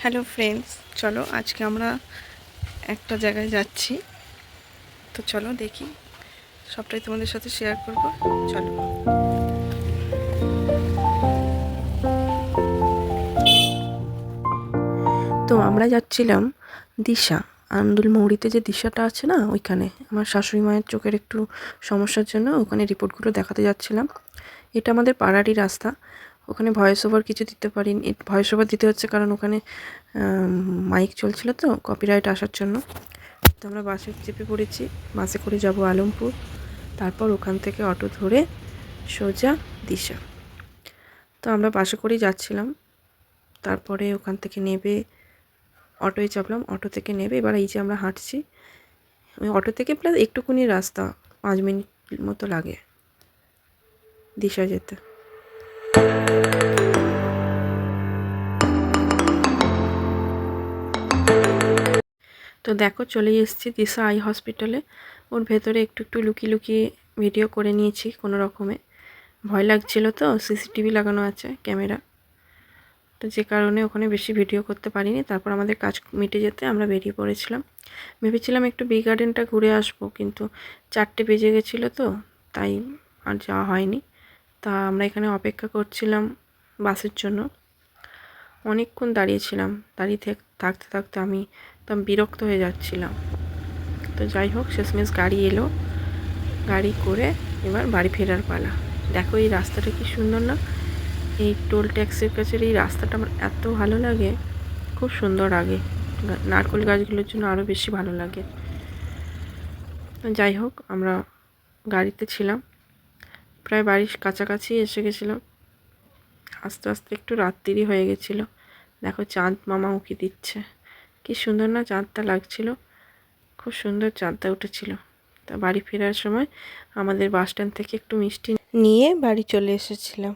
Hello friends, চলো আজকে আমরা একটা জায়গায় যাচ্ছি। তো চলো দেখি, সবটাই তোমাদের সাথে শেয়ার করব। চলো। তো আমরা যাচ্ছিলাম দিশা, আন্দুল মৌরিতে যে দিশাটা আছে না, ওইখানে আমার শাশুড়ি মায়ের চোখের একটু সমস্যার জন্য ওখানে রিপোর্টগুলো দেখাতে যাচ্ছিলাম। এটা আমাদের পাড়ারই রাস্তা। ওখানে ভয়েস ওভার কিছু দিতে পারিনি, ভয়েস ওভার দিতে হচ্ছে কারণ ওখানে মাইক চলছিল, তো কপিরাইট আসার জন্য। তো আমরা বাসে চেপে পড়েছি, বাসে করে যাব আলমপুর, তারপর ওখান থেকে অটো ধরে সোজা দিশা। তো আমরা বাসে করেই যাচ্ছিলাম, তারপরে ওখান থেকে নেবে অটোয় চাপলাম, অটো থেকে নেবে এবার এই যে আমরা হাঁটছি, ওই অটো থেকে প্লাস একটুকুনি রাস্তা, 5 মিনিট মতো লাগে দিশা যেতে। তো দেখো চলেই এসেছি দিশা আই হসপিটালে। ওর ভেতরে একটু একটু লুকিয়ে লুকিয়ে ভিডিও করে নিয়েছি কোনো রকমে, ভয় লাগছিল তো, সিসিটিভি লাগানো আছে ক্যামেরা, তো যে কারণে ওখানে বেশি ভিডিও করতে পারিনি। তারপর আমাদের কাজ মিটে যেতে আমরা বেরিয়ে পড়েছিলাম। ভেবেছিলাম একটু বি গার্ডেনটা ঘুরে আসবো, কিন্তু 4টে বেজে গেছিলো, তো তাই আর যাওয়া হয়নি। তা আমরা এখানে অপেক্ষা করছিলাম বাসের জন্য, অনেকক্ষণ দাঁড়িয়েছিলাম। দাঁড়িয়ে থাকতে থাকতে আমি তো বিরক্ত হয়ে যাচ্ছিলাম। তো যাই হোক, শেষমেশ গাড়ি এলো, গাড়ি করে এবার বাড়ি ফেরার পালা। দেখো এই রাস্তাটা কি সুন্দর না, এই টোল ট্যাক্সের কাছের এই রাস্তাটা আমার এত ভালো লাগে, খুব সুন্দর লাগে। নারকেল গাছগুলোর জন্য আরও বেশি ভালো লাগে। যাই হোক, আমরা গাড়িতে ছিলাম, প্রায় বাড়ির কাছাকাছি এসে গেছিলাম। আস্তে আস্তে একটু রাত্রিরই হয়ে গেছিলো। দেখো চাঁদ মামা উঁকি দিচ্ছে, কি সুন্দর না চাঁদটা লাগছিল, খুব সুন্দর চাঁদটা উঠেছিল। তা বাড়ি ফেরার সময় আমাদের বাস স্ট্যান্ড থেকে একটু মিষ্টি নিয়ে বাড়ি চলে এসেছিলাম।